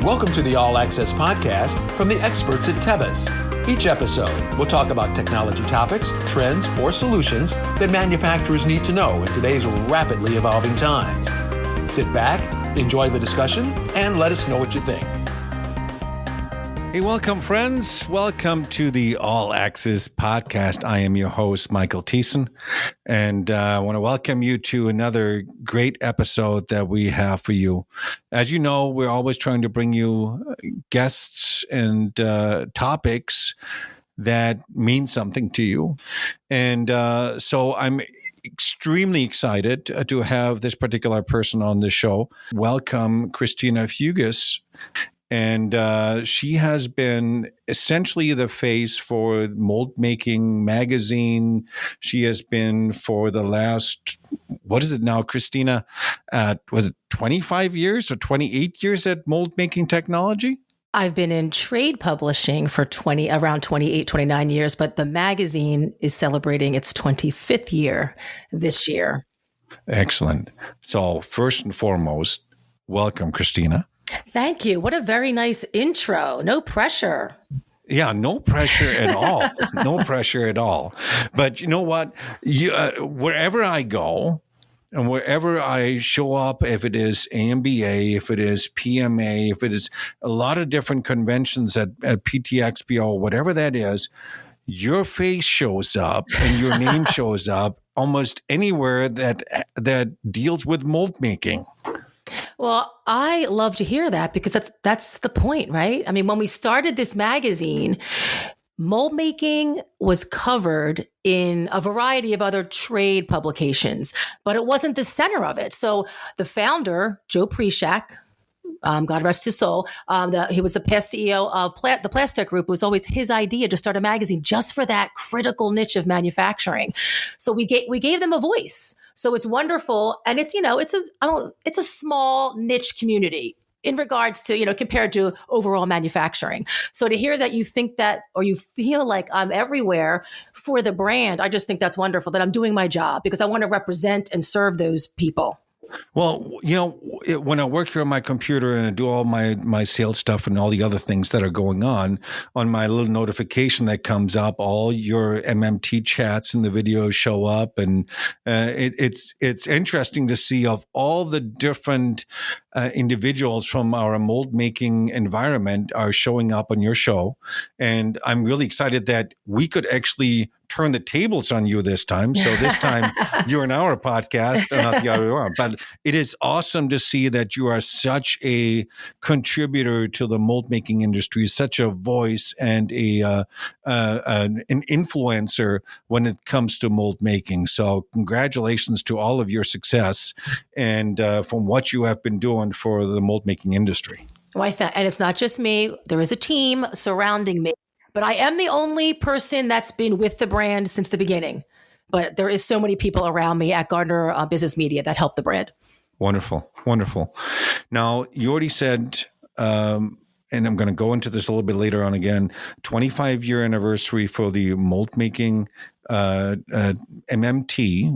Welcome to the All Access Podcast from the experts at Tevis. Each episode, we'll talk about technology topics, trends, or solutions that manufacturers need to know in today's rapidly evolving times. Sit back, enjoy the discussion, and let us know what you think. Hey, welcome, friends. Welcome to the All Access Podcast. I am your host, Michael Thiessen, and I want to welcome you to another great episode that we have for you. As you know, we're always trying to bring you guests and topics that mean something to you. And so I'm extremely excited to have this particular person on the show. Welcome, Christina Fuges. And she has been essentially the face for MoldMaking Magazine. She has been for the last, what is it now, Christina? Was it 25 years or 28 years at MoldMaking Technology? I've been in trade publishing for around 28, 29 years, but the magazine is celebrating its 25th year this year. Excellent. So first and foremost, welcome, Christina. Thank you. What a very nice intro. No pressure. Yeah, no pressure at all. No pressure at all. But you know what? Wherever I go and wherever I show up, if it is AMBA, if it is PMA, if it is a lot of different conventions at PTXPO, whatever that is, your face shows up and your name shows up almost anywhere that deals with mold making. Well, I love to hear that because that's the point, right? I mean, when we started this magazine, mold making was covered in a variety of other trade publications, but it wasn't the center of it. So the founder, Joe Prishak, God rest his soul, he was the past CEO of the Plastic Group. It was always his idea to start a magazine just for that critical niche of manufacturing. So we gave them a voice. So it's wonderful, and it's a small niche community in regards to compared to overall manufacturing. So to hear that you think that or you feel like I'm everywhere for the brand, I just think that's wonderful. That I'm doing my job because I want to represent and serve those people. Well, when I work here on my computer and I do all my sales stuff and all the other things that are going on my little notification that comes up, all your MMT chats and the videos show up. And it's interesting to see of all the different individuals from our mold making environment are showing up on your show. And I'm really excited that we could actually turn the tables on you this time. So this time you're in our podcast and not the other way around. But it is awesome to see that you are such a contributor to the mold making industry, such a voice and an influencer when it comes to mold making. So congratulations to all of your success and from what you have been doing for the mold making industry. And it's not just me. There is a team surrounding me. But I am the only person that's been with the brand since the beginning. But there is so many people around me at Gardner Business Media that help the brand. Wonderful. Wonderful. Now, you already said, and I'm going to go into this a little bit later on again, 25-year anniversary for the mold making MMT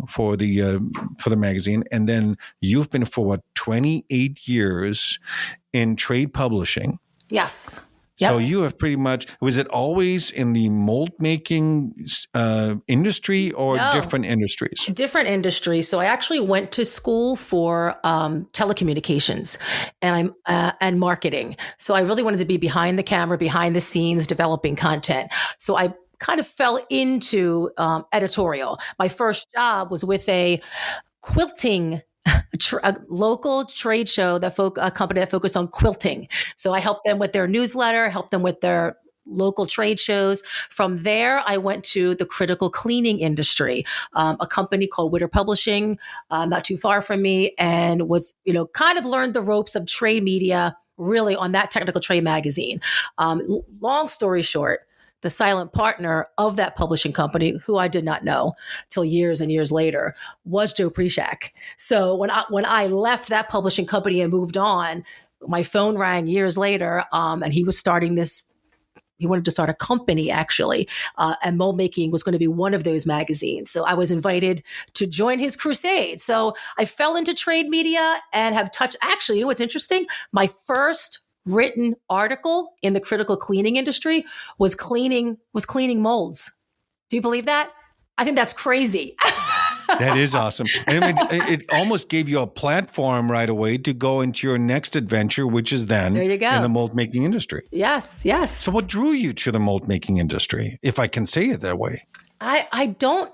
for the magazine. And then you've been for 28 years in trade publishing. Yes. Yep. So you have pretty much, was it always in the mold making industry or different industries? Different industries. So I actually went to school for telecommunications and marketing. So I really wanted to be behind the camera, behind the scenes, developing content. So I kind of fell into editorial. My first job was with a quilting a local trade show a company that focused on quilting. So I helped them with their newsletter, helped them with their local trade shows. From there, I went to the critical cleaning industry, a company called Witter Publishing, not too far from me, and was, kind of learned the ropes of trade media really on that technical trade magazine. Long story short, the silent partner of that publishing company, who I did not know till years and years later, was Joe Prishak. So when I left that publishing company and moved on, my phone rang years later, and he was starting this. He wanted to start a company, actually, and MoldMaking was going to be one of those magazines. So I was invited to join his crusade. So I fell into trade media and have touched. Actually, you know what's interesting? My first written article in the critical cleaning industry was cleaning molds. Do you believe that? I think that's crazy. That is awesome. I mean, it almost gave you a platform right away to go into your next adventure, which is then There you go. in the mold making industry. Yes. So what drew you to the mold making industry, if I can say it that way? I don't.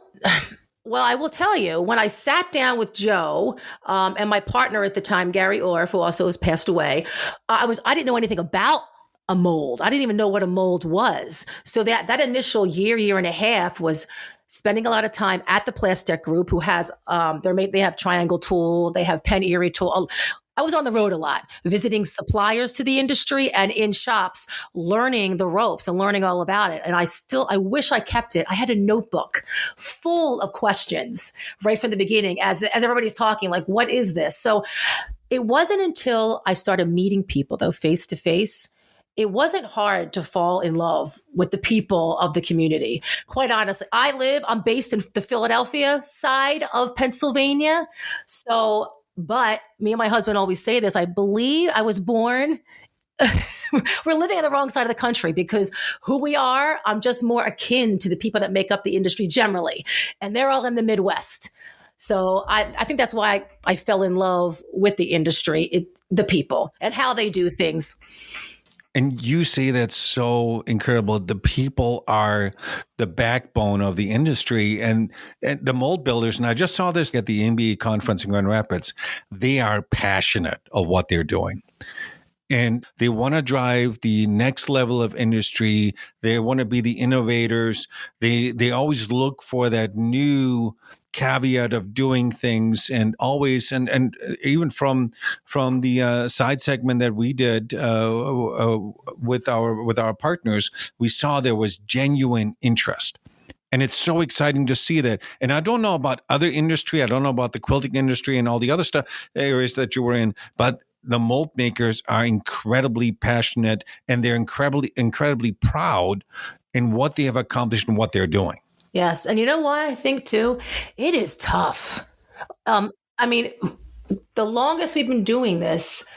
Well, I will tell you, when I sat down with Joe and my partner at the time, Gary Orff, who also has passed away, I didn't know anything about a mold. I didn't even know what a mold was. So that initial year and a half was spending a lot of time at the Plastic Group, who has they have Triangle Tool, they have Penn Erie Tool. I was on the road a lot, visiting suppliers to the industry and in shops, learning the ropes and learning all about it. And I wish I kept it. I had a notebook full of questions right from the beginning as everybody's talking, like, what is this? So it wasn't until I started meeting people, though, face to face, it wasn't hard to fall in love with the people of the community. Quite honestly, I'm based in the Philadelphia side of Pennsylvania. But me and my husband always say this. I believe I was born. We're living on the wrong side of the country because who we are, I'm just more akin to the people that make up the industry generally. And they're all in the Midwest. So I think that's why I fell in love with the industry, the people and how they do things. And you say that's so incredible. The people are the backbone of the industry, and the mold builders. And I just saw this at the NBA conference in Grand Rapids. They are passionate of what they're doing. And they want to drive the next level of industry. They want to be the innovators. They always look for that new caveat of doing things, and always, and even from the side segment that we did with our partners, we saw there was genuine interest. And it's so exciting to see that. And I don't know about other industry. I don't know about the quilting industry and all the other stuff areas that you were in, but the mold makers are incredibly passionate, and they're incredibly proud in what they have accomplished and what they're doing. Yes. And you know why I think too? It is tough. I mean, the longest we've been doing this,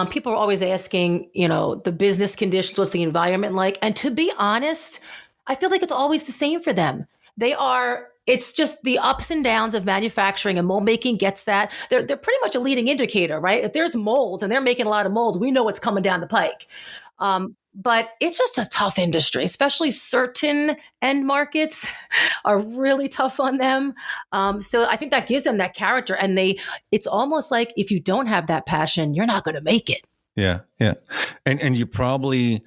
people are always asking, the business conditions, what's the environment like? And to be honest, I feel like it's always the same for them. It's just the ups and downs of manufacturing, and mold making gets that. They're pretty much a leading indicator, right? If there's molds and they're making a lot of molds, we know what's coming down the pike. But it's just a tough industry, especially certain end markets are really tough on them. So I think that gives them that character, and it's almost like if you don't have that passion, you're not going to make it. Yeah. And you probably,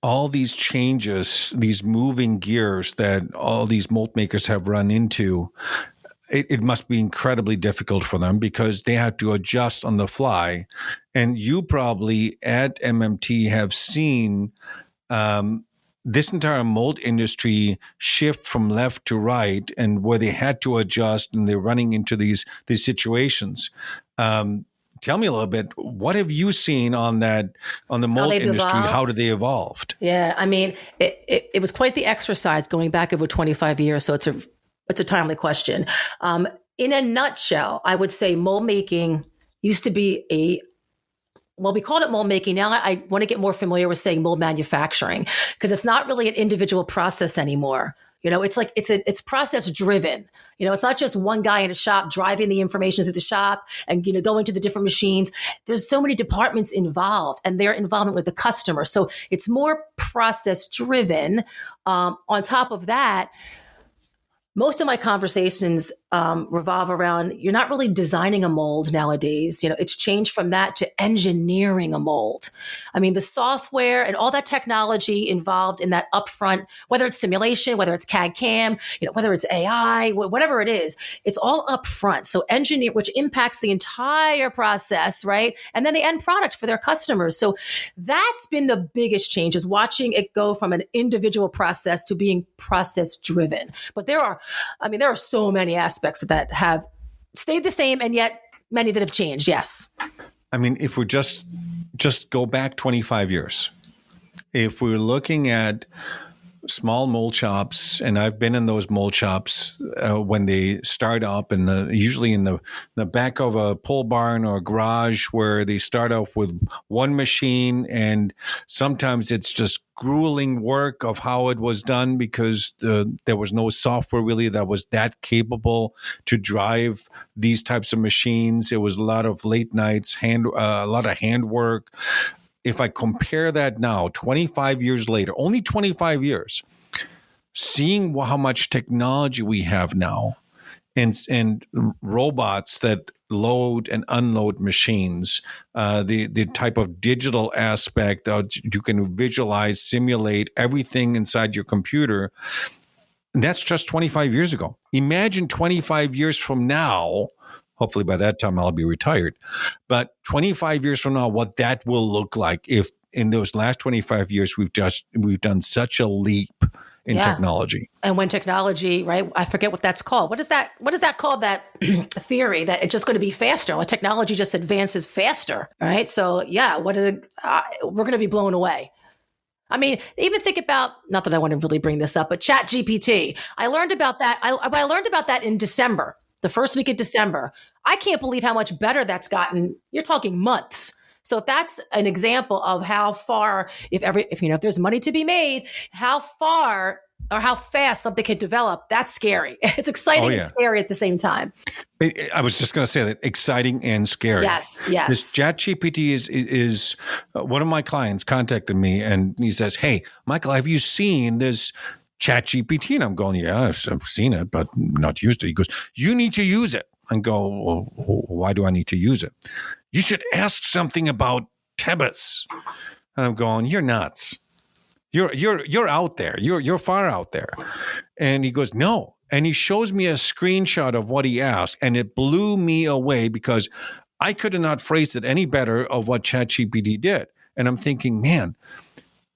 all these changes, these moving gears that all these mold makers have run into, it must be incredibly difficult for them because they have to adjust on the fly. And you probably at MMT have seen this entire mold industry shift from left to right, and where they had to adjust, and they're running into these situations. Tell me a little bit, what have you seen on the mold industry? Evolved. How did they evolve? Yeah, I mean, it was quite the exercise going back over 25 years. So it's a timely question. In a nutshell, I would say mold making used to be we called it mold making. Now I want to get more familiar with saying mold manufacturing, because it's not really an individual process anymore. It's like it's process driven. It's not just one guy in a shop driving the information through the shop and, going to the different machines. There's so many departments involved, and their involvement with the customer. So it's more process driven. On top of that, most of my conversations revolve around, you're not really designing a mold nowadays. It's changed from that to engineering a mold. I mean, the software and all that technology involved in that upfront, whether it's simulation, whether it's CAD CAM, whether it's AI, whatever it is, it's all upfront. So engineer, which impacts the entire process, right? And then the end product for their customers. So that's been the biggest change, is watching it go from an individual process to being process driven. But there are so many aspects that have stayed the same, and yet many that have changed. Yes. I mean, if we just go back 25 years, if we're looking at small mold shops, and I've been in those mold shops when they start up, and usually in the back of a pole barn or a garage, where they start off with one machine, and sometimes it's just grueling work of how it was done because there was no software really that was that capable to drive these types of machines. It was a lot of late nights, a lot of handwork. If I compare that now, 25 years later, only 25 years, seeing how much technology we have now and robots that load and unload machines, the type of digital aspect that you can visualize, simulate everything inside your computer. And that's just 25 years ago. Imagine 25 years from now. Hopefully by that time I'll be retired. But 25 years from now, what that will look like if in those last 25 years we've done such a leap in technology. And when technology, right? I forget what that's called. What is that called? That theory that it's just going to be faster. Like technology just advances faster, right? So we're going to be blown away. I mean, even think about, not that I want to really bring this up, but ChatGPT. I learned about that. I learned about that in December, the first week of December. I can't believe how much better that's gotten. You're talking months. So if that's an example of how far, if there's money to be made, how far or how fast something can develop, that's scary. It's exciting and scary at the same time. I was just going to say that, exciting and scary. Yes. This ChatGPT is one of my clients contacted me and he says, "Hey, Michael, have you seen this ChatGPT?" And I'm going, "Yeah, I've seen it, but not used it." He goes, "You need to use it." And go, "Well, why do I need to use it?" "You should ask something about Tebas." And I'm going, "You're nuts. You're out there. You're far out there." And he goes, "No." And he shows me a screenshot of what he asked, and it blew me away because I could have not phrased it any better of what ChatGPT did. And I'm thinking, man,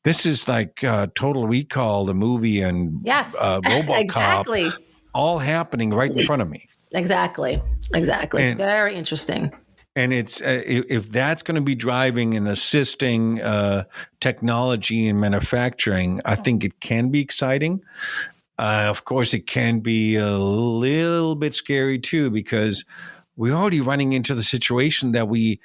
this is like Total Recall, the movie, and RoboCop, exactly, all happening right in front of me. Exactly. And, it's very interesting. And it's if that's going to be driving and assisting technology and manufacturing, I think it can be exciting. Of course, it can be a little bit scary too, because we're already running into the situation that we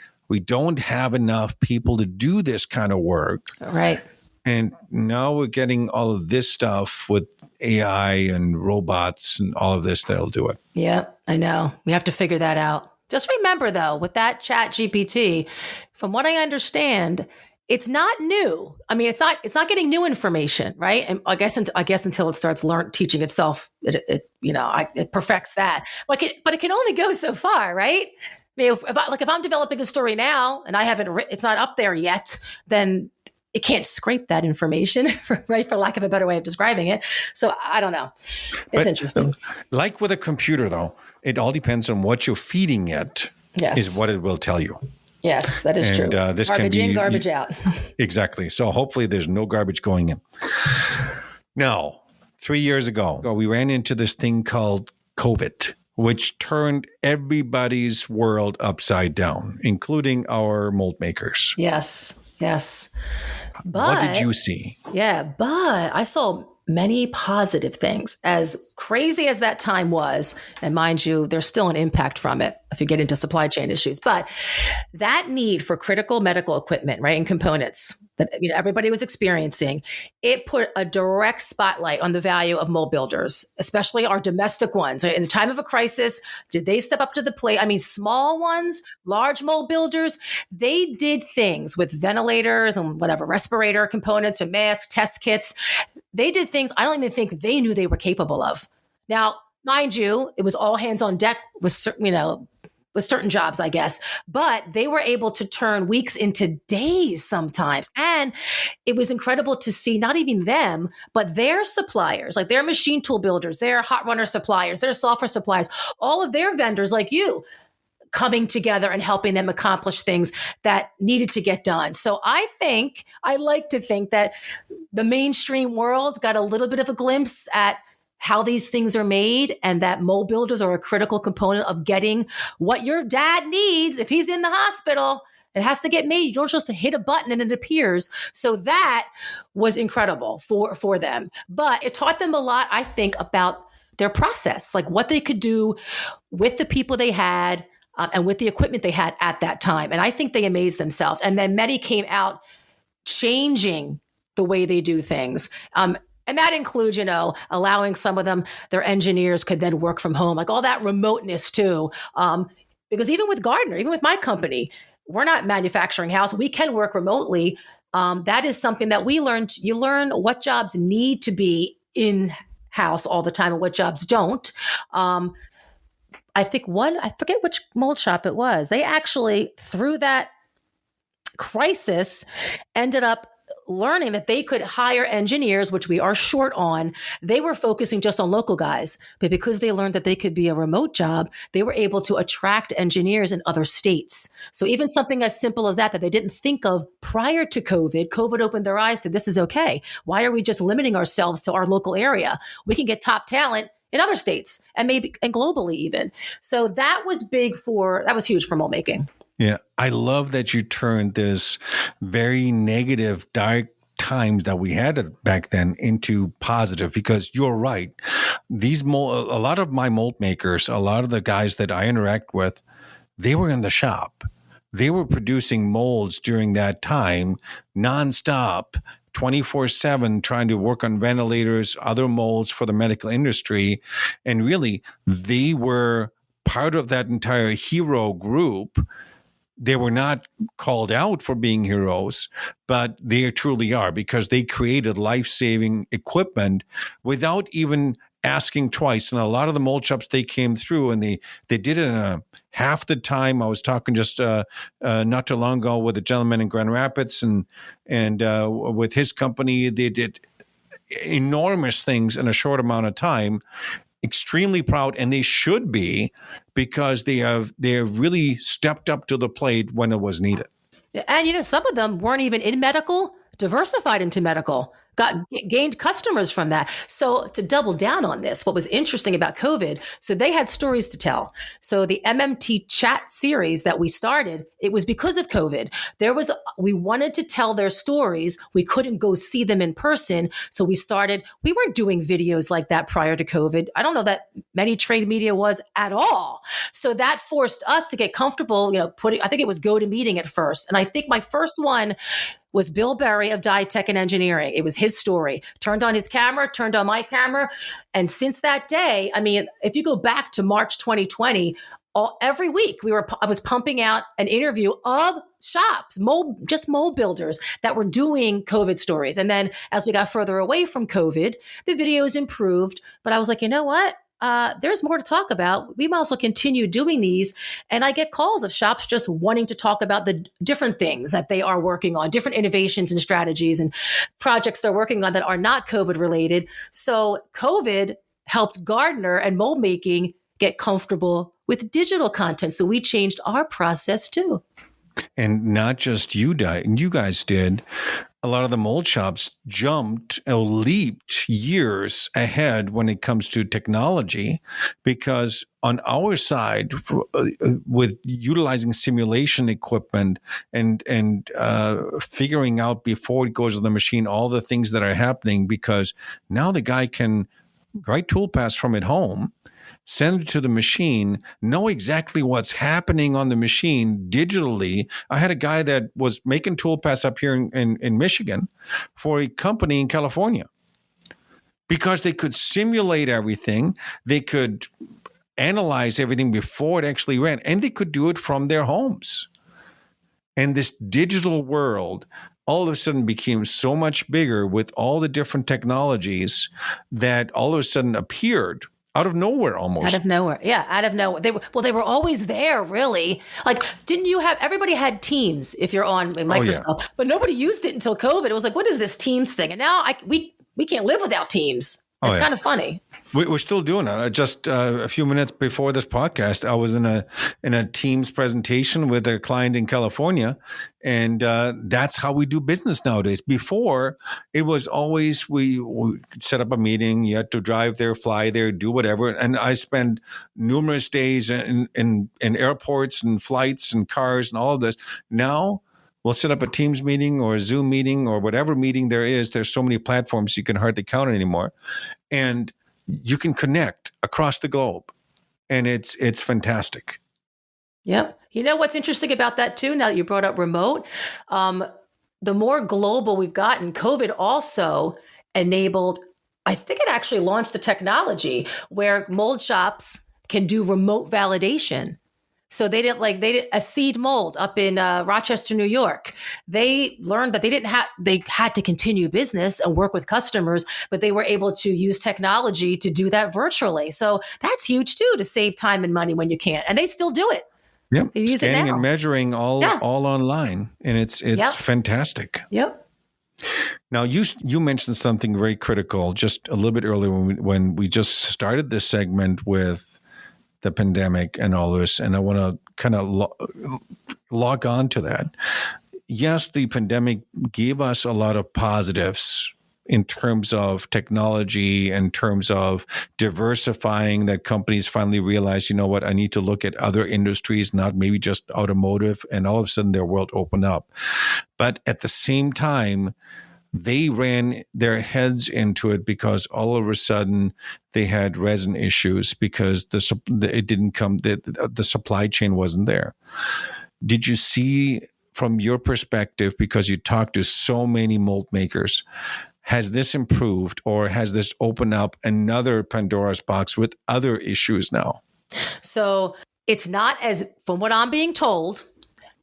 don't have enough people to do this kind of work. Right. And now we're getting all of this stuff with AI and robots and all of this that'll do it. Yeah, I know. We have to figure that out. Just remember, though, with that ChatGPT, from what I understand, it's not new. I mean, it's not getting new information, right? And I guess until it starts teaching itself, it perfects that. But it can only go so far, right? I mean, if I'm developing a story now and I haven't, it's not up there yet, then it can't scrape that information, right? For lack of a better way of describing it. So I don't know. It's interesting. Like with a computer, though, it all depends on what you're feeding it. Yes. Is what it will tell you. Yes, that is true. This garbage can be in, garbage out. Exactly. So hopefully there's no garbage going in. Now, 3 years ago, we ran into this thing called COVID, which turned everybody's world upside down, including our mold makers. Yes. But what did you see? Yeah, but I saw many positive things. As crazy as that time was, and mind you, there's still an impact from it if you get into supply chain issues, but that need for critical medical equipment, right, and components that everybody was experiencing, it put a direct spotlight on the value of mold builders, especially our domestic ones. Right? In the time of a crisis, did they step up to the plate? I mean, small ones, large mold builders, they did things with ventilators and whatever, respirator components and masks, test kits. They did things I don't even think they knew they were capable of. Now, mind you, it was all hands on deck with certain jobs, I guess, but they were able to turn weeks into days sometimes. And it was incredible to see not even them, but their suppliers, like their machine tool builders, their hot runner suppliers, their software suppliers, all of their vendors like you coming together and helping them accomplish things that needed to get done. So I like to think that the mainstream world got a little bit of a glimpse at how these things are made, and that mold builders are a critical component of getting what your dad needs if he's in the hospital. It has to get made. You don't just hit a button and it appears. So that was incredible for them. But it taught them a lot, I think, about their process, like what they could do with the people they had and with the equipment they had at that time. And I think they amazed themselves. And then many came out changing the way they do things. And that includes, allowing some of them, their engineers could then work from home, like all that remoteness too. Because even with Gardner, even with my company, we're not manufacturing house. We can work remotely. That is something that we learned. You learn what jobs need to be in house all the time and what jobs don't. I think I forget which mold shop it was. They actually, through that crisis, ended up learning that they could hire engineers, which we are short on. They were focusing just on local guys, but because they learned that they could be a remote job, they were able to attract engineers in other states. So even something as simple as that they didn't think of prior to COVID opened their eyes to, this is okay. Why are we just limiting ourselves to our local area? We can get top talent in other states and globally even. So that was huge for mold making. Yeah, I love that you turned this very negative, dark times that we had back then into positive, because you're right. A lot of my mold makers, a lot of the guys that I interact with, they were in the shop. They were producing molds during that time, nonstop, 24/7, trying to work on ventilators, other molds for the medical industry. And really, they were part of that entire hero group. They were not called out for being heroes, but they truly are, because they created life-saving equipment without even asking twice. And a lot of the mold shops, they came through and they did it in half the time. I was talking just not too long ago with a gentleman in Grand Rapids, and with his company, they did enormous things in a short amount of time. Extremely proud, and they should be, because they have really stepped up to the plate when it was needed. And some of them weren't even in medical, diversified into medical, gained customers from that. So to double down on this, what was interesting about COVID, so they had stories to tell. So the MMT chat series that we started, it was because of COVID. We wanted to tell their stories. We couldn't go see them in person. So we weren't doing videos like that prior to COVID. I don't know that many trade media was at all. So that forced us to get comfortable, I think it was GoToMeeting at first. And I think my first one was Bill Berry of Dye Tech and Engineering. It was his story. Turned on his camera, turned on my camera. And since that day, if you go back to March 2020, every week I was pumping out an interview of shops, mold builders that were doing COVID stories. And then as we got further away from COVID, the videos improved. But I was like, you know what? There's more to talk about. We might as well continue doing these. And I get calls of shops just wanting to talk about the different things that they are working on, different innovations and strategies and projects they're working on that are not COVID related. So COVID helped Gardner and mold making get comfortable with digital content. So we changed our process too. And not just you guys did. A lot of the mold shops leaped years ahead when it comes to technology, because on our side, with utilizing simulation equipment and figuring out before it goes to the machine all the things that are happening, because now the guy can write toolpaths from at home, send it to the machine, know exactly what's happening on the machine digitally. I had a guy that was making toolpaths up here in Michigan for a company in California, because they could simulate everything. They could analyze everything before it actually ran, and they could do it from their homes. And this digital world all of a sudden became so much bigger with all the different technologies that all of a sudden appeared out of nowhere almost. Out of nowhere. Yeah, out of nowhere. They were always there, really. Like, everybody had Teams if you're on Microsoft, but nobody used it until COVID. It was like, what is this Teams thing? And now we can't live without Teams. Oh, It's yeah. kind of funny. We're still doing it. Just a few minutes before this podcast, I was in a Teams presentation with a client in California, and that's how we do business nowadays. Before, it was always we set up a meeting. You had to drive there, fly there, do whatever. And I spent numerous days in airports and flights and cars and all of this. Now, we'll set up a Teams meeting or a Zoom meeting or whatever meeting there is. There's so many platforms you can hardly count anymore, and you can connect across the globe, and it's fantastic. Yep. You know what's interesting about that too, now that you brought up remote, the more global we've gotten, COVID also enabled, I think it actually launched the technology where mold shops can do remote validation. So they did a seed mold up in Rochester, New York. They learned that they had to continue business and work with customers, but they were able to use technology to do that virtually. So that's huge too, to save time and money when you can't. And they still do it. Yep. They use Scanning it now. and measuring all online, and it's Yep. fantastic. Yep. Now you mentioned something very critical just a little bit earlier when we just started this segment with the pandemic and all this, and I want to kind of log on to that. Yes, the pandemic gave us a lot of positives in terms of technology, in terms of diversifying, that companies finally realized, you know what, I need to look at other industries, not maybe just automotive, and all of a sudden their world opened up. But at the same time, they ran their heads into it because all of a sudden they had resin issues because the supply chain wasn't there. Did you see from your perspective, because you talked to so many mold makers, has this improved or has this opened up another Pandora's box with other issues now? So it's not from what I'm being told,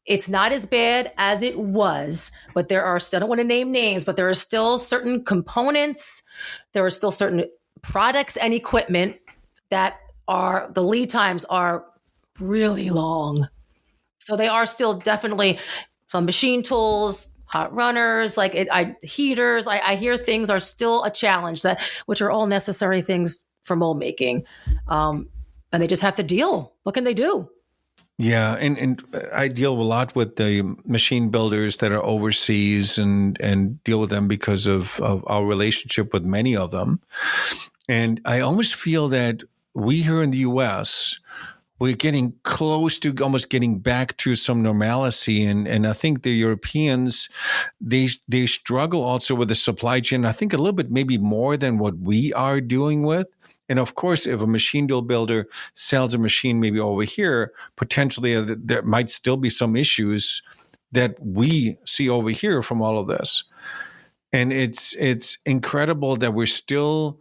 it's not as bad as it was, but I don't want to name names, but there are still certain components, there are still certain products and equipment that the lead times are really long. So they are still definitely some machine tools, hot runners, heaters. I hear things are still a challenge, which are all necessary things for mold making. And they just have to deal. What can they do? Yeah, and I deal a lot with the machine builders that are overseas and deal with them because of our relationship with many of them. And I almost feel that we here in the U.S., we're getting close to almost getting back to some normalcy. And I think the Europeans, they struggle also with the supply chain, I think a little bit maybe more than what we are doing with. And of course, if a machine tool builder sells a machine maybe over here, potentially there might still be some issues that we see over here from all of this. And it's incredible that we're still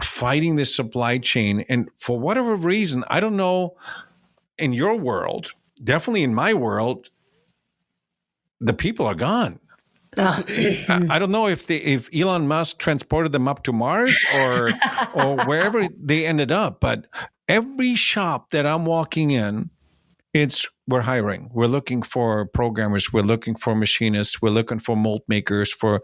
fighting this supply chain. And for whatever reason, I don't know, in your world, definitely in my world, the people are gone. I don't know if Elon Musk transported them up to Mars or wherever they ended up, but every shop that I'm walking in, we're hiring. We're looking for programmers. We're looking for machinists. We're looking for mold makers, for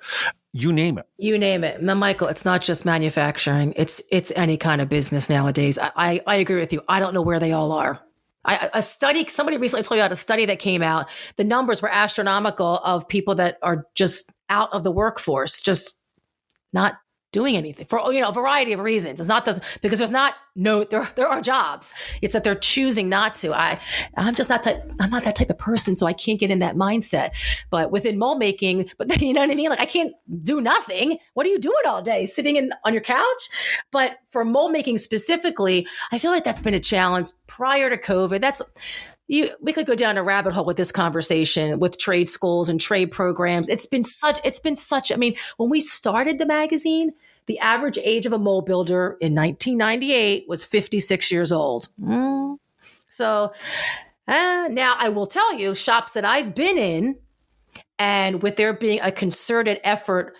you name it. You name it. Now, Michael, it's not just manufacturing. It's any kind of business nowadays. I agree with you. I don't know where they all are. Somebody recently told me about a study that came out. The numbers were astronomical of people that are just out of the workforce, just not doing anything for a variety of reasons. It's not because there are jobs. It's that they're choosing not to. I'm not that type of person, so I can't get in that mindset. But within mold making, but you know what I mean? Like I can't do nothing. What are you doing all day? Sitting on your couch? But for mold making specifically, I feel like that's been a challenge prior to COVID. We could go down a rabbit hole with this conversation with trade schools and trade programs. It's been such, I mean, when we started the magazine, the average age of a mold builder in 1998 was 56 years old. So now I will tell you, shops that I've been in, and with there being a concerted effort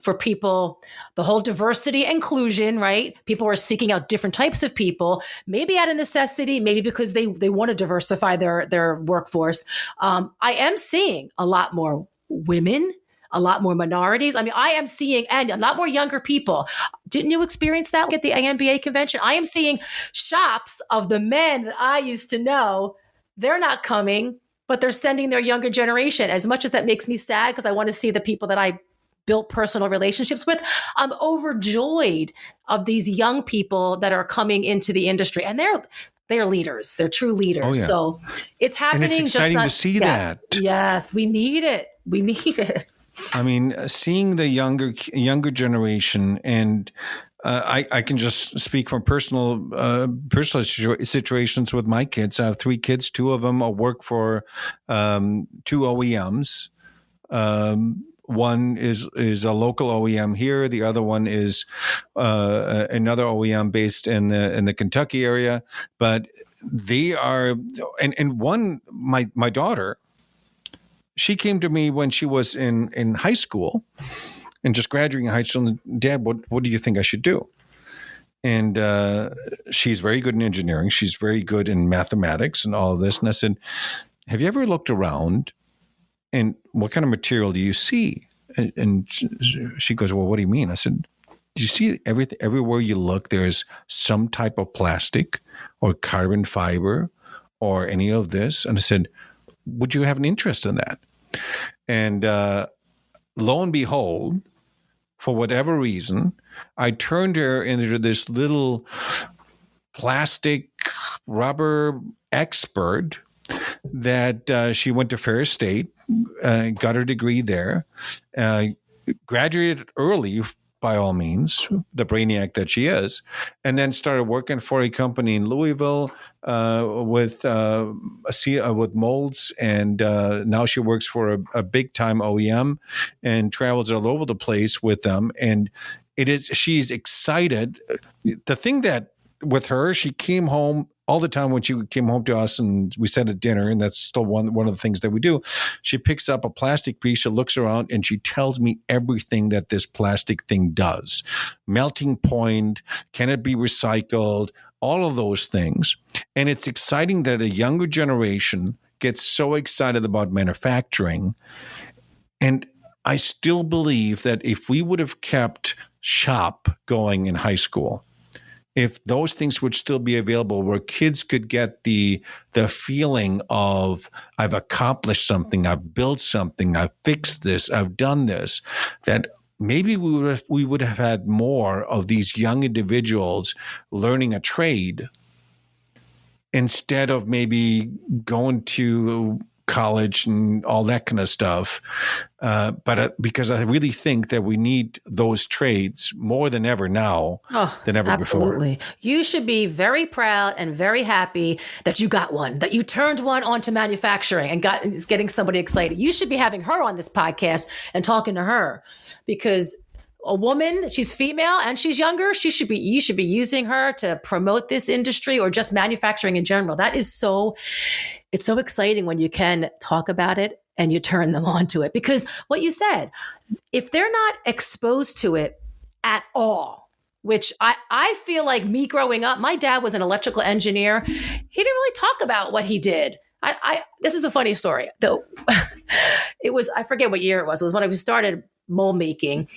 for people, the whole diversity inclusion, right? People are seeking out different types of people, maybe out of necessity, maybe because they want to diversify their workforce. I am seeing a lot more women. a lot more minorities. I mean, I am seeing, and a lot more younger people. Didn't you experience that at the AMBA convention? I am seeing shops of the men that I used to know. They're not coming, but they're sending their younger generation. As much as that makes me sad, because I want to see the people that I built personal relationships with, I'm overjoyed of these young people that are coming into the industry, and they're leaders. They're true leaders. Oh, yeah. So it's happening. And it's exciting to see that. Yes, we need it. We need it. I mean, seeing the younger generation, and I can just speak from personal situations with my kids. I have 3 kids. 2 of them work for 2 OEMs. One is a local OEM here. The other one is another OEM based in the Kentucky area. But they are, and one, my daughter, she came to me when she was in high school and just graduating high school. And, Dad, what do you think I should do? And she's very good in engineering. She's very good in mathematics and all of this. And I said, have you ever looked around and what kind of material do you see? And she goes, well, what do you mean? I said, do you see everything? Everywhere you look, there's some type of plastic or carbon fiber or any of this. And I said, would you have an interest in that? And lo and behold, for whatever reason, I turned her into this little plastic rubber expert that she went to Ferris State, got her degree there, graduated early by all means, the brainiac that she is, and then started working for a company in Louisville with molds, and now she works for a big time OEM and travels all over the place with them. And she's excited. The thing that with her, she came home all the time when she came home to us and we sat at dinner, and that's still one of the things that we do. She picks up a plastic piece, she looks around, and she tells me everything that this plastic thing does. Melting point, can it be recycled, all of those things. And it's exciting that a younger generation gets so excited about manufacturing. And I still believe that if we would have kept shop going in high school, if those things would still be available where kids could get the feeling of, I've accomplished something, I've built something, I've fixed this, I've done this, that maybe we would have had more of these young individuals learning a trade instead of maybe going to college and all that kind of stuff. But because I really think that we need those trades more than ever now than ever absolutely. before. You should be very proud and very happy that you got one, that you turned one onto manufacturing and is getting somebody excited. You should be having her on this podcast and talking to her, because a woman, she's female and she's younger. You should be using her to promote this industry or just manufacturing in general. It's so exciting when you can talk about it and you turn them onto it, because what you said, if they're not exposed to it at all, which I feel like me growing up, my dad was an electrical engineer. He didn't really talk about what he did. This is a funny story though. I forget what year it was. It was when I started mold making.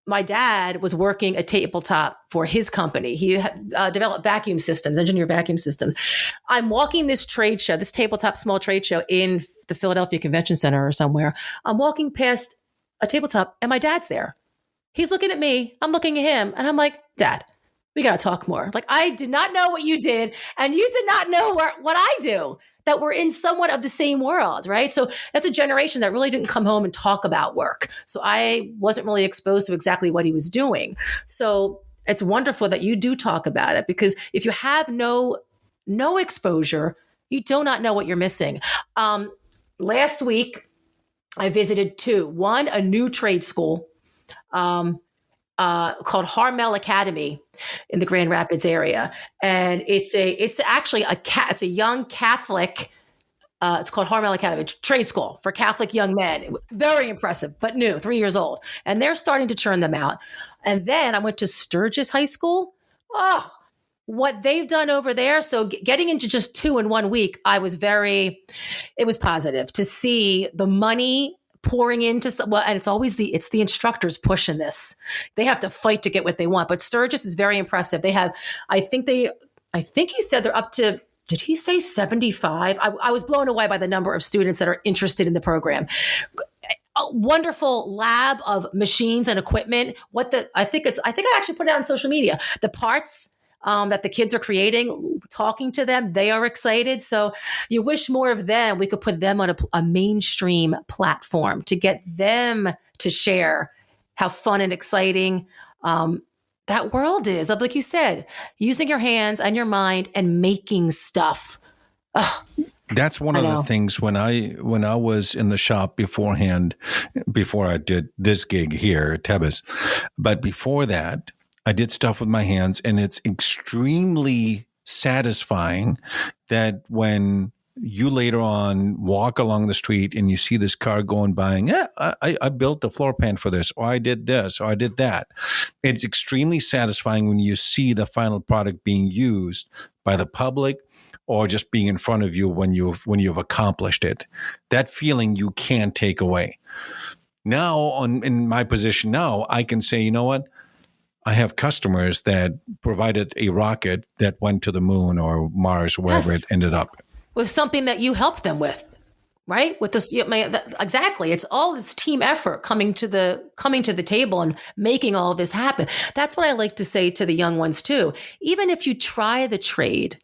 My dad was working a tabletop for his company. He had developed vacuum systems, engineered vacuum systems. I'm walking this trade show, this tabletop small trade show in the Philadelphia Convention Center or somewhere. I'm walking past a tabletop and my dad's there. He's looking at me. I'm looking at him and I'm like, Dad, we got to talk more. Like, I did not know what you did and you did not know what I do. That we're in somewhat of the same world, right? So that's a generation that really didn't come home and talk about work. So I wasn't really exposed to exactly what he was doing. So it's wonderful that you do talk about it, because if you have no exposure, you do not know what you're missing. Last week, I visited 2. One, a new trade school called Harmel Academy in the Grand Rapids area, and it's actually a young Catholic. It's called Harmel Academy, it's a trade school for Catholic young men. Very impressive, but new, 3 years old, and they're starting to churn them out. And then I went to Sturgis High School. Oh, what they've done over there! So getting into just 2 in 1 week, it was positive to see the money pouring into and it's always the instructors pushing this. They have to fight to get what they want. But Sturgis is very impressive. They have, I think he said they're up to, did he say 75? I was blown away by the number of students that are interested in the program. A wonderful lab of machines and equipment. I think I actually put it on social media. The parts that the kids are creating, talking to them, they are excited. So you wish more of them. We could put them on a mainstream platform to get them to share how fun and exciting that world is. Like you said, using your hands and your mind and making stuff. Ugh. That's one of the things when I was in the shop beforehand, before I did this gig here at Tebbis. But before that, I did stuff with my hands, and it's extremely satisfying that when you later on walk along the street and you see this car going by, and I built the floor pan for this, or I did this, or I did that. It's extremely satisfying when you see the final product being used by the public, or just being in front of you when you've accomplished it. That feeling you can't take away. Now, in my position now, I can say, you know what? I have customers that provided a rocket that went to the moon or Mars, wherever it ended up. With something that you helped them with, right? With this, exactly. It's all this team effort coming to the table and making all of this happen. That's what I like to say to the young ones too. Even if you try the trade,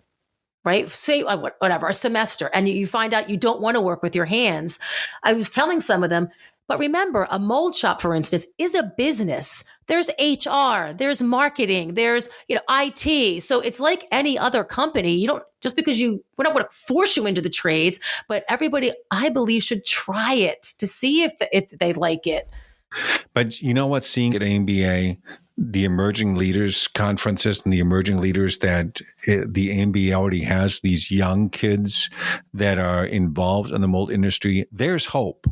right? Say whatever, a semester, and you find out you don't want to work with your hands. I was telling some of them, but remember, a mold shop, for instance, is a business. There's HR, there's marketing, there's IT. So it's like any other company. You don't just because we're not going to force you into the trades, but everybody, I believe, should try it to see if they like it. But you know what? Seeing at AMBA, the emerging leaders conferences and the emerging leaders that the AMBA already has, these young kids that are involved in the mold industry, there's hope.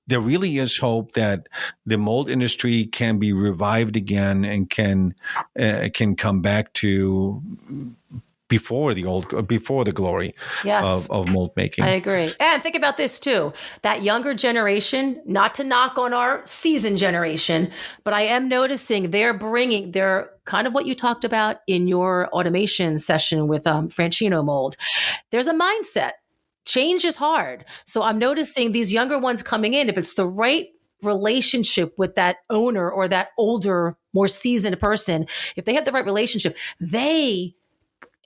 There really is hope that the mold industry can be revived again and can come back to before the glory of mold making. I agree. And think about this too. That younger generation, not to knock on our seasoned generation, but I am noticing they're kind of what you talked about in your automation session with Franchino Mold. There's a mindset. Change is hard. So I'm noticing these younger ones coming in, if it's the right relationship with that owner or that older, more seasoned person, if they have the right relationship, they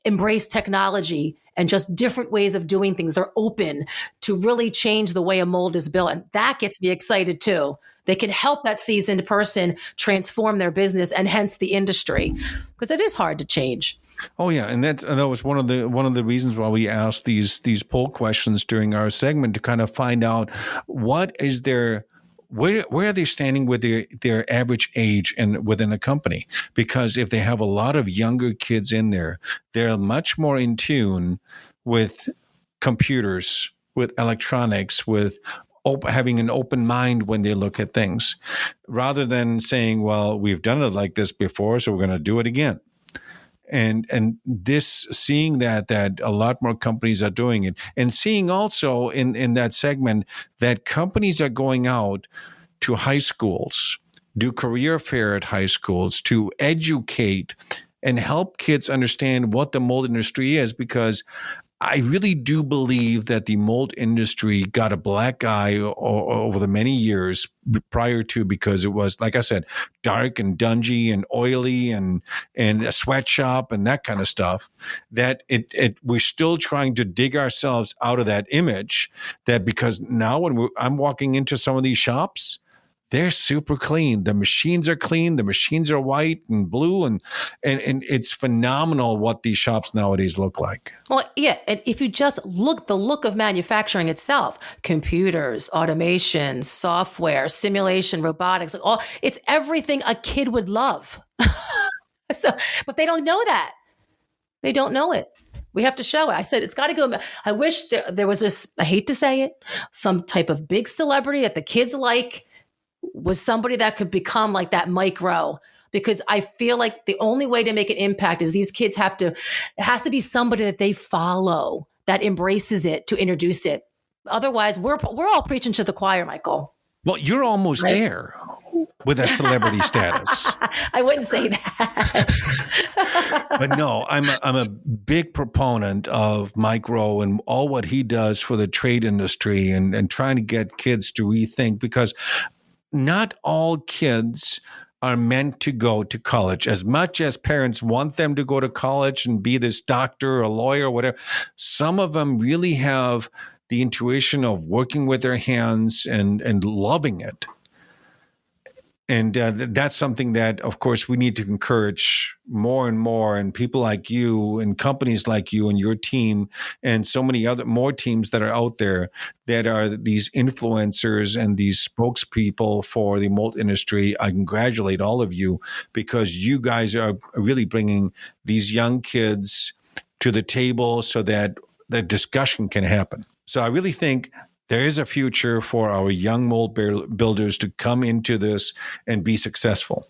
embrace technology and just different ways of doing things. They're open to really change the way a mold is built. And that gets me excited too. They can help that seasoned person transform their business and hence the industry, because it is hard to change. Oh yeah, and that was one of the reasons why we asked these poll questions during our segment, to kind of find out what is their where are they standing with their average age and within a company? Because if they have a lot of younger kids in there, they're much more in tune with computers, with electronics, with having an open mind when they look at things, rather than saying, well, we've done it like this before, so we're going to do it again. And this, seeing that a lot more companies are doing it, and seeing also in that segment that companies are going out to high schools, do career fair at high schools to educate and help kids understand what the mold industry is, because I really do believe that the mold industry got a black eye over the many years prior to, because it was, like I said, dark and dungy and oily and a sweatshop and that kind of stuff, that we're still trying to dig ourselves out of that image, that because now when I'm walking into some of these shops, they're super clean. The machines are clean. The machines are white and blue, and it's phenomenal what these shops nowadays look like. Well, yeah, and if you just look, the look of manufacturing itself, computers, automation, software, simulation, robotics, it's everything a kid would love. But they don't know that. They don't know it. We have to show it. I said, it's got to go. I wish there was this, I hate to say it, some type of big celebrity that the kids was somebody that could become like that micro, because I feel like the only way to make an impact is these kids it has to be somebody that they follow, that embraces it, to introduce it. Otherwise, we're all preaching to the choir, Michael. Well, you're almost Right? there with that celebrity status. I wouldn't say that. But no, I'm a big proponent of Mike Rowe and all what he does for the trade industry and trying to get kids to rethink, because not all kids are meant to go to college. As much as parents want them to go to college and be this doctor or lawyer or whatever, some of them really have the intuition of working with their hands and loving it. And that's something that, of course, we need to encourage more and more. And people like you and companies like you and your team and so many other more teams that are out there that are these influencers and these spokespeople for the mold industry. I congratulate all of you, because you guys are really bringing these young kids to the table so that the discussion can happen. So I really think there is a future for our young mold builders to come into this and be successful.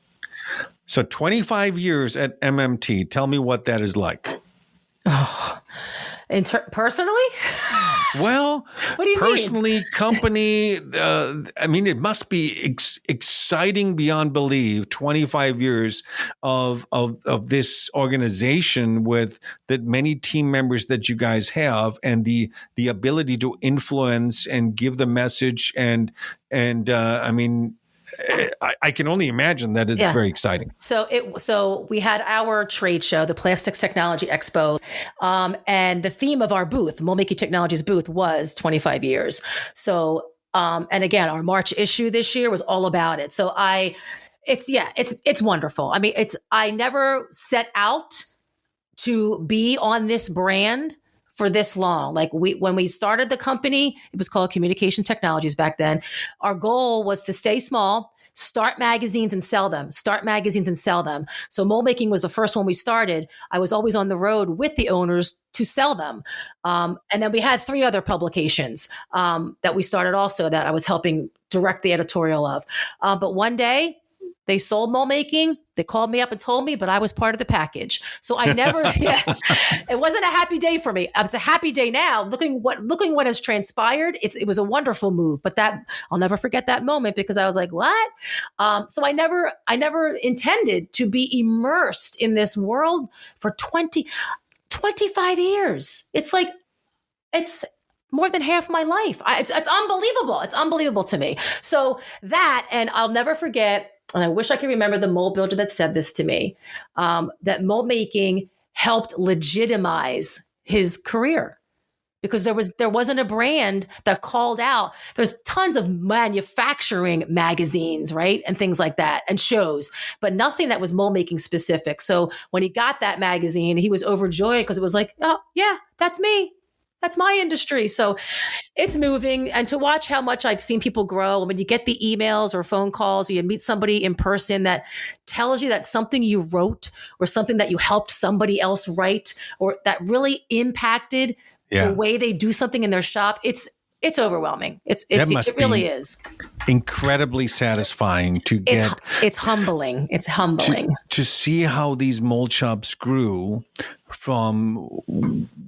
So 25 years at MMT, tell me what that is like. Oh, personally? Well, what do you personally, mean? company, I mean, it must be exciting beyond belief, 25 years of this organization with the many team members that you guys have, and the ability to influence and give the message. And I mean, I can only imagine that it's very exciting. So we had our trade show, the Plastics Technology Expo, and the theme of our booth, MoldMaking Technology's booth, was 25 years. So, and again, our March issue this year was all about it. So it's wonderful. I mean, I never set out to be on this brand for this long. Like when we started the company, it was called Communication Technologies back then. Our goal was to stay small, start magazines and sell them, So Mold Making was the first one we started. I was always on the road with the owners to sell them. And then we had 3 other publications that we started also that I was helping direct the editorial of. But one day, they sold Mold Making. They called me up and told me, but I was part of the package. So I never, it wasn't a happy day for me. It's a happy day now. Looking what has transpired. It was a wonderful move, but I'll never forget that moment, because I was like, what? So I never intended to be immersed in this world for 25 years. It's more than half my life. It's unbelievable. It's unbelievable to me. So that, and I'll never forget, and I wish I could remember the mold builder that said this to me, that mold making helped legitimize his career, because there wasn't a brand that called out. There's tons of manufacturing magazines, right? And things like that, and shows, but nothing that was mold making specific. So when he got that magazine, he was overjoyed, because it was like, oh yeah, that's me. That's my industry. So it's moving. And to watch how much I've seen people grow, when you get the emails or phone calls, or you meet somebody in person that tells you that something you wrote or something that you helped somebody else write, or that really impacted the way they do something in their shop, it's overwhelming. It really is incredibly satisfying to get. It's humbling. It's humbling to see how these mold shops grew from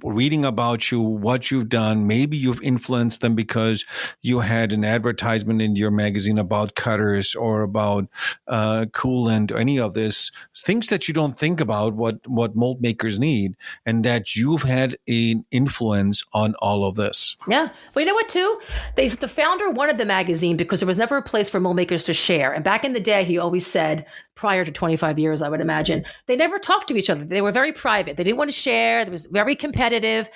reading about you, what you've done. Maybe you've influenced them because you had an advertisement in your magazine about cutters or about coolant or any of this, things that you don't think about what mold makers need, and that you've had an influence on all of this. Yeah. Well, you know what, too? The founder wanted the magazine because there was never a place for mold makers to share. And back in the day, he always said, prior to 25 years, I would imagine, they never talked to each other. They were very private. They didn't want to share. It was very competitive.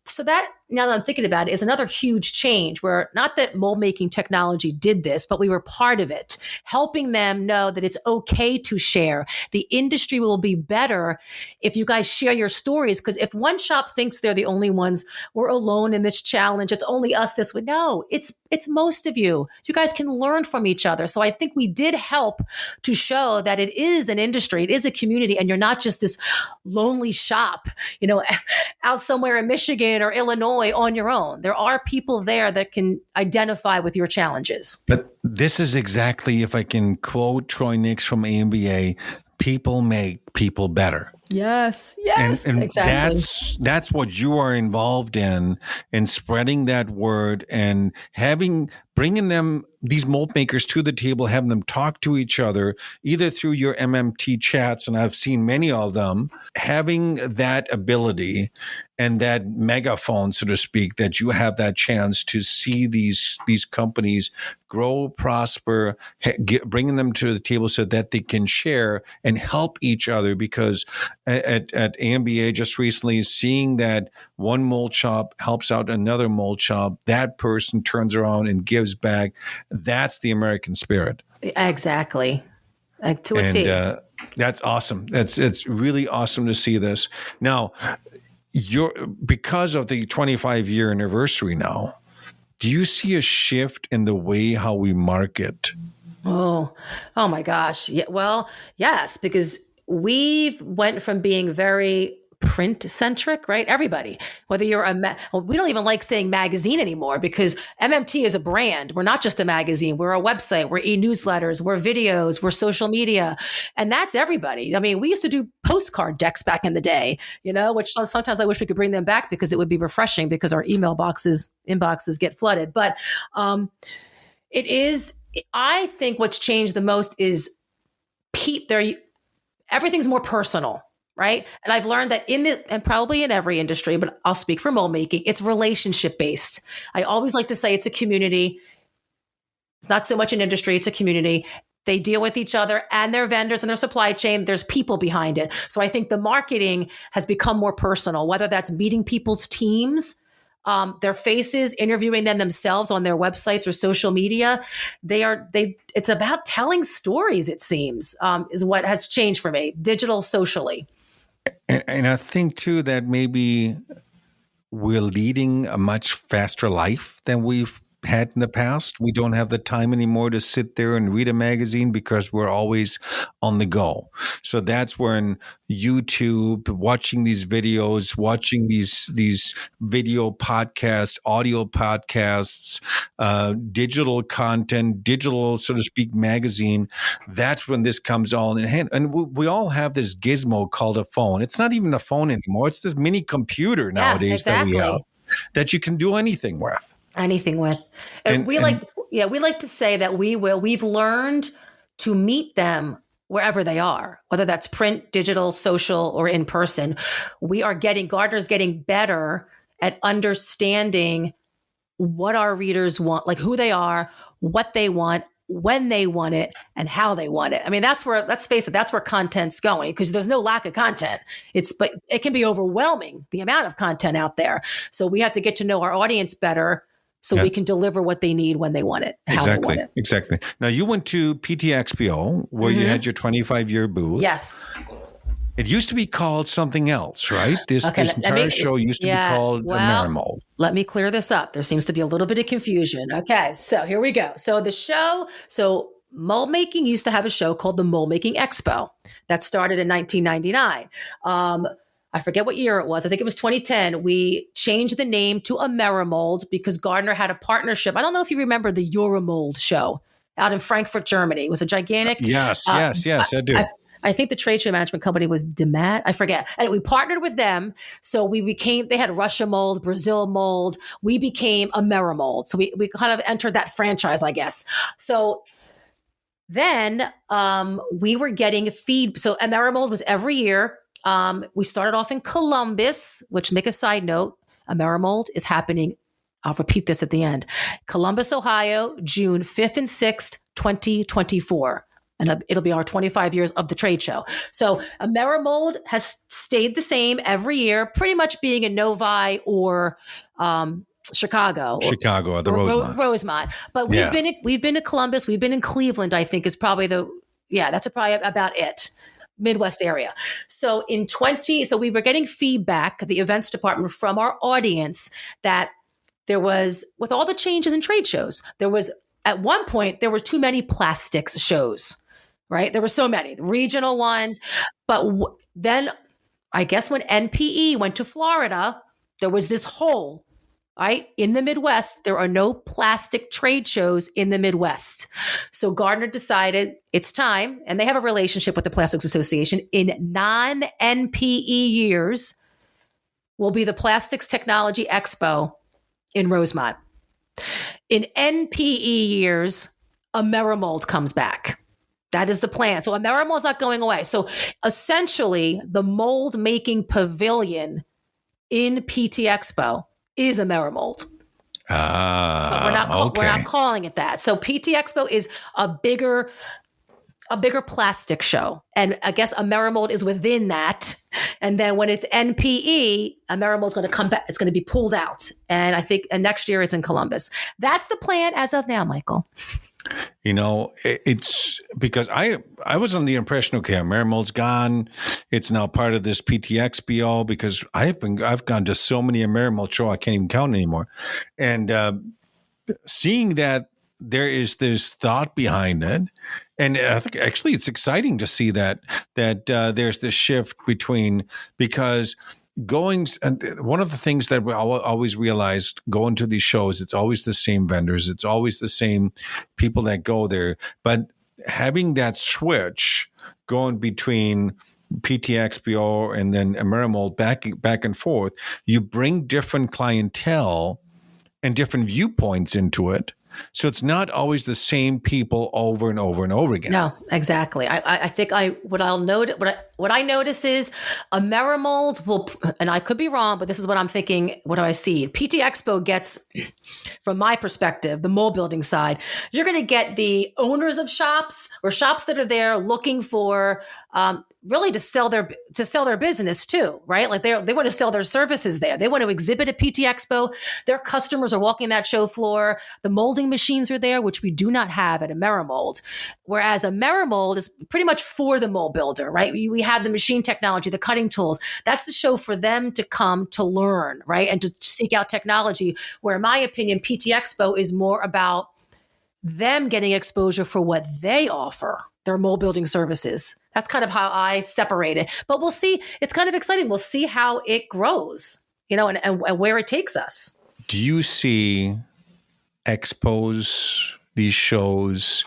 So that, now that I'm thinking about it, is another huge change, where not that mold making technology did this, but we were part of it, helping them know that it's okay to share. The industry will be better if you guys share your stories, because if one shop thinks they're the only ones, we're alone in this challenge, it's only us this way. No, it's most of you. You guys can learn from each other. So I think we did help to show that it is an industry, it is a community, and you're not just this lonely shop, out somewhere in Michigan or Illinois on your own. There are people there that can identify with your challenges. But this is exactly, if I can quote Troy Nix from AMBA, people make people better. Yes. and Yes. and Exactly. that's what you are involved in spreading that word and bringing them, these mold makers, to the table, having them talk to each other either through your MMT chats, and I've seen many of them, having that ability and that megaphone, so to speak, that you have that chance to see these companies grow, prosper, bringing them to the table so that they can share and help each other. Because at AMBA just recently, seeing that one mold shop helps out another mold shop, that person turns around and gives back. That's the American spirit. Exactly. Like to a And T. that's awesome. It's really awesome to see this. Now, because of the 25-year anniversary now, do you see a shift in the way how we market? Oh my gosh. Yeah. Well, yes, because we've went from being very print centric, right? Everybody, whether you're well, we don't even like saying magazine anymore because MMT is a brand. We're not just a magazine. We're a website. We're e-newsletters. We're videos. We're social media. And that's everybody. I mean, we used to do postcard decks back in the day, which sometimes I wish we could bring them back because it would be refreshing because our inboxes get flooded. But, it is, I think what's changed the most is everything's more personal, right? And I've learned that and probably in every industry, but I'll speak for mold making, it's relationship based. I always like to say it's a community. It's not so much an industry, it's a community. They deal with each other and their vendors and their supply chain. There's people behind it. So I think the marketing has become more personal, whether that's meeting people's teams, their faces, interviewing them themselves on their websites or social media. It's about telling stories, it seems, is what has changed for me, digital, socially. And I think too that maybe we're leading a much faster life than we've had in the past. We don't have the time anymore to sit there and read a magazine because we're always on the go. So that's when YouTube, watching these videos, watching these video podcasts, audio podcasts, digital content, digital, so to speak, magazine, that's when this comes all in hand. And we all have this gizmo called a phone. It's not even a phone anymore. It's this mini computer nowadays that we have that you can do anything with. And we like to say that we've learned to meet them wherever they are, whether that's print, digital, social, or in person. Gardner's getting better at understanding what our readers want, like who they are, what they want, when they want it, and how they want it. I mean, let's face it, that's where content's going, because there's no lack of content. But it can be overwhelming, the amount of content out there. So we have to get to know our audience better so we can deliver what they need when they want it, how they want it. Exactly. Now, you went to PTXPO where you had your 25-year booth. Yes. It used to be called something else, right? This entire show used to be called Merimold. Let me clear this up. There seems to be a little bit of confusion. Okay, so here we go. So mold making used to have a show called the MoldMaking Expo that started in 1999. I forget what year it was. I think it was 2010. We changed the name to Amerimold because Gardner had a partnership. I don't know if you remember the Euromold show out in Frankfurt, Germany. It was a gigantic. Yes, I do. I think the trade show management company was Demat. I forget. And we partnered with them. So they had Russia Mold, Brazil Mold. We became Amerimold. So we kind of entered that franchise, I guess. So then we were getting feed. So Amerimold was every year. We started off in Columbus, which, make a side note, Amerimold is happening. I'll repeat this at the end. Columbus, Ohio, June 5th and 6th, 2024. And it'll be our 25 years of the trade show. So Amerimold has stayed the same every year, pretty much being in Novi or Chicago, or the Rosemont. But we've been to Columbus. We've been in Cleveland, I think is probably that's probably about it. Midwest area. So we were getting feedback, the events department, from our audience that there was, with all the changes in trade shows, at one point, there were too many plastics shows, right? There were so many regional ones. But then I guess when NPE went to Florida, there was this hole Right? In the Midwest, there are no plastic trade shows in the Midwest. So Gardner decided it's time, and they have a relationship with the Plastics Association. In non-NPE years will be the Plastics Technology Expo in Rosemont. In NPE years, Amerimold comes back. That is the plan. So Amerimold is not going away. So essentially, the mold making pavilion in PT Expo is Amerimold. But we're not calling it that. So PT Expo is a bigger plastic show. And I guess Amerimold is within that. And then when it's NPE, Amerimold is going to come back. It's going to be pulled out. And I think next year it's in Columbus. That's the plan as of now, Michael. It's because I was under the impression, okay, Amerimold's gone. It's now part of this PTXBO because I've gone to so many Amerimold shows I can't even count anymore. And seeing that there is this thought behind it, and I think actually it's exciting to see that there's this shift because one of the things that we always realized going to these shows, it's always the same vendors, it's always the same people that go there. But having that switch going between PTXBO and then Amerimold back and forth, you bring different clientele and different viewpoints into it. So it's not always the same people over and over and over again. No, exactly. I think what I notice is Amerimold will, and I could be wrong, but this is what I'm thinking. What do I see? PT Expo gets, from my perspective, the mold building side. You're going to get the owners of shops or shops that are there looking for really to sell their business too, right? Like they want to sell their services there. They want to exhibit at PT Expo. Their customers are walking that show floor. The molding machines are there, which we do not have at Amerimold. Whereas Amerimold is pretty much for the mold builder, right? We have the machine technology, the cutting tools. That's the show for them to come to learn, right? And to seek out technology. Where in my opinion, PT Expo is more about them getting exposure for what they offer, their mold building services. That's kind of how I separate it. But we'll see. It's kind of exciting. We'll see how it grows, and where it takes us. Do you see expos, these shows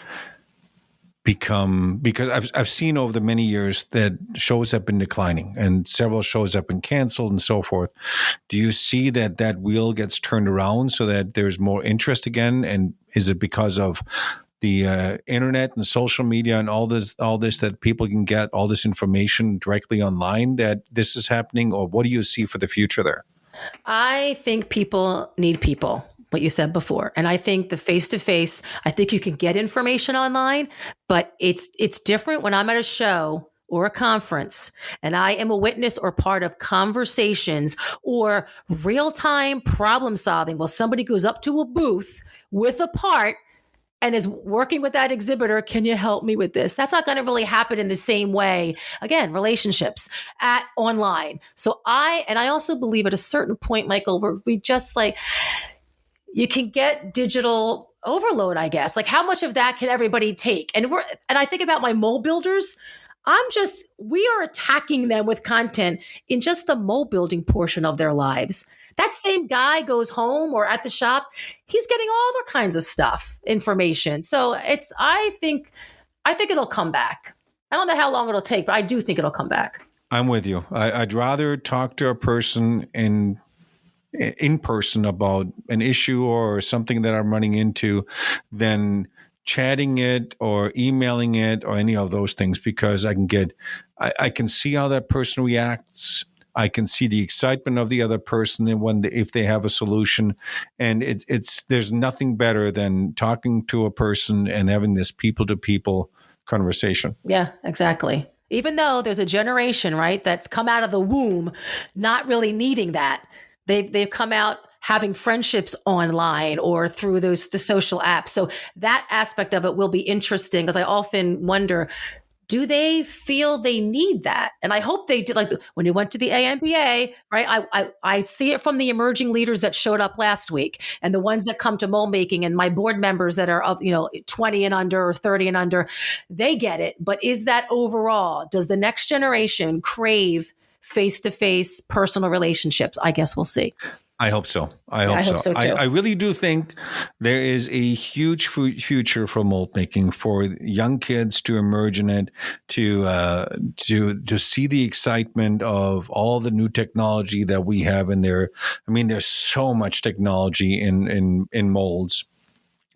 because I've seen over the many years that shows have been declining and several shows have been canceled and so forth. Do you see that wheel gets turned around so that there's more interest again? And is it because of the internet and social media and all this that people can get all this information directly online that this is happening? Or what do you see for the future there? I think people need people, what you said before. And I think the face-to-face, I think you can get information online, but it's different when I'm at a show or a conference and I am a witness or part of conversations or real-time problem solving. Well, somebody goes up to a booth with a part and is working with that exhibitor. Can you help me with this? That's not going to really happen in the same way. Again, relationships at online. So I also believe at a certain point, Michael, where we just you can get digital overload, I guess. Like how much of that can everybody take? And I think about my mold builders. We are attacking them with content in just the mold building portion of their lives. That same guy goes home or at the shop, he's getting all other kinds of stuff, information. So I think it'll come back. I don't know how long it'll take, but I do think it'll come back. I'm with you. I'd rather talk to a person in person about an issue or something that I'm running into than chatting it or emailing it or any of those things, because I can see how that person reacts. I can see the excitement of the other person and if they have a solution, and there's nothing better than talking to a person and having this people-to-people conversation. Yeah, exactly. Even though there's a generation, right, that's come out of the womb not really needing that. They've come out having friendships online or through the social apps. So that aspect of it will be interesting, because I often wonder, do they feel they need that? And I hope they do. Like when you went to the AMBA, right? I see it from the emerging leaders that showed up last week and the ones that come to mold making, and my board members that are of 20 and under or 30 and under, they get it. But is that overall? Does the next generation crave face-to-face personal relationships? I guess we'll see. I hope so. I Yeah, hope I so. hope so, too. I really do think there is a huge future for mold making, for young kids to emerge in it, to see the excitement of all the new technology that we have in there. I mean, there's so much technology in molds.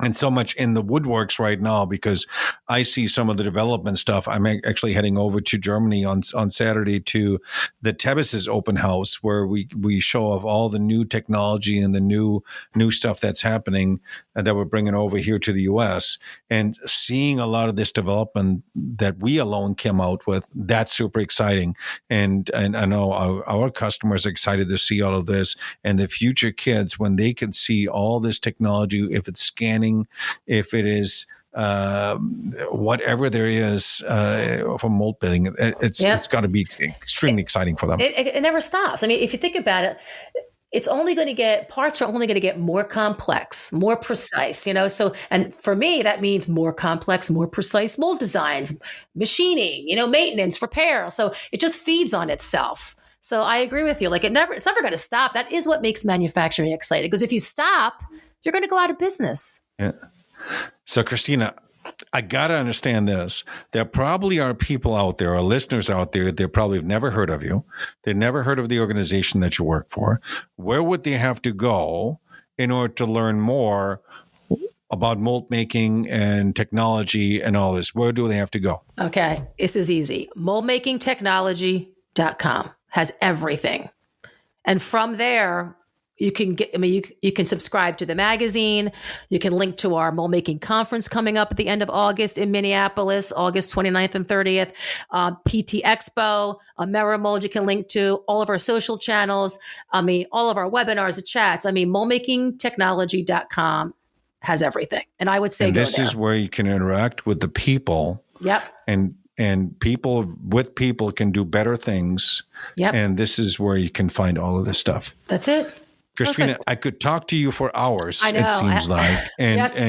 And so much in the woodworks right now, because I see some of the development stuff. I'm actually heading over to Germany on Saturday to the Tebbis's open house, where we show off all the new technology and the new stuff that's happening that we're bringing over here to the U.S. And seeing a lot of this development that we alone came out with, that's super exciting. And I know our customers are excited to see all of this, and the future kids, when they can see all this technology, if it's scanning, if it is whatever there is for mold building, it's got to be extremely exciting for them. It never stops. I mean, if you think about it, parts are only going to get more complex, more precise, So, and for me, that means more complex, more precise mold designs, machining, maintenance, repair. So it just feeds on itself. So I agree with you. Like it's never going to stop. That is what makes manufacturing exciting. Because if you stop, you're going to go out of business. Yeah. So, Christina, I got to understand this. There probably are people out there, or listeners out there, they probably have never heard of you. They've never heard of the organization that you work for. Where would they have to go in order to learn more about mold making and technology and all this? Where do they have to go? Okay, this is easy. MoldMakingTechnology.com has everything. And from there, you can you can subscribe to the magazine. You can link to our mold making conference coming up at the end of August in Minneapolis, August 29th and 30th. PT Expo, Mold you can link to, all of our social channels. All of our webinars and chats. MoldMakingTechnology.com has everything. And I would say this is where you can interact with the people. Yep. And people with people can do better things. Yep. And this is where you can find all of this stuff. That's it. Christina, Perfect. I could talk to you for hours, I know. it seems like. And, yes,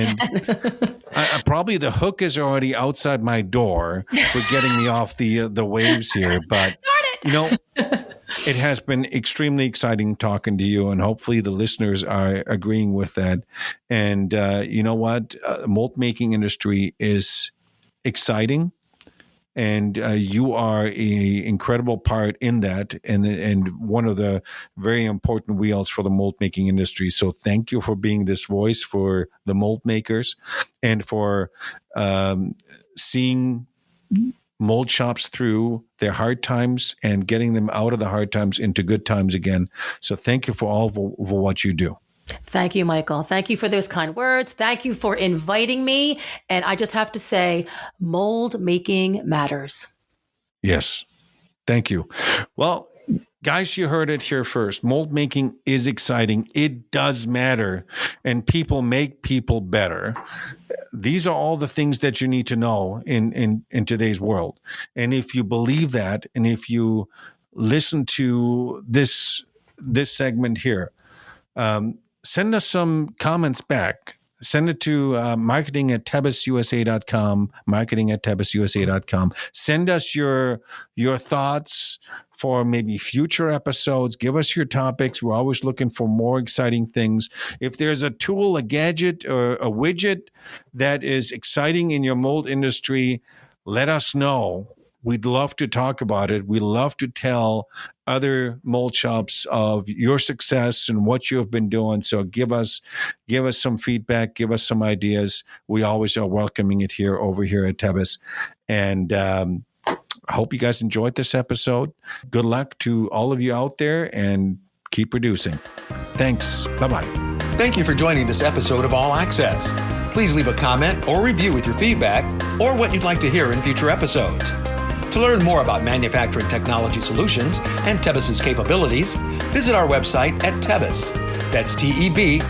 I probably the hook is already outside my door for getting me off the waves here. But, it has been extremely exciting talking to you, and hopefully the listeners are agreeing with that. And you know what? Mold making industry is exciting. And you are an incredible part in that, and one of the very important wheels for the mold making industry. So thank you for being this voice for the mold makers, and for seeing mold shops through their hard times and getting them out of the hard times into good times again. So thank you for what you do. Thank you, Michael. Thank you for those kind words. Thank you for inviting me. And I just have to say, mold making matters. Yes. Thank you. Well, guys, you heard it here first. Mold making is exciting. It does matter. And people make people better. These are all the things that you need to know in today's world. And if you believe that, and if you listen to this segment here, send us some comments back. Send it to marketing@tebbisusa.com, marketing@tebbisusa.com. Send us your thoughts for maybe future episodes. Give us your topics. We're always looking for more exciting things. If there's a tool, a gadget, or a widget that is exciting in your mold industry, let us know. We'd love to talk about it. We love to tell other mold shops of your success and what you have been doing. So give us some feedback, give us some ideas. We always are welcoming it over here at Tebbis. And I hope you guys enjoyed this episode. Good luck to all of you out there, and keep producing. Thanks. Bye-bye. Thank you for joining this episode of All Access. Please leave a comment or review with your feedback or what you'd like to hear in future episodes. To learn more about manufacturing technology solutions and Tebbis's capabilities, visit our website at Tebbis. That's TEBIS.com.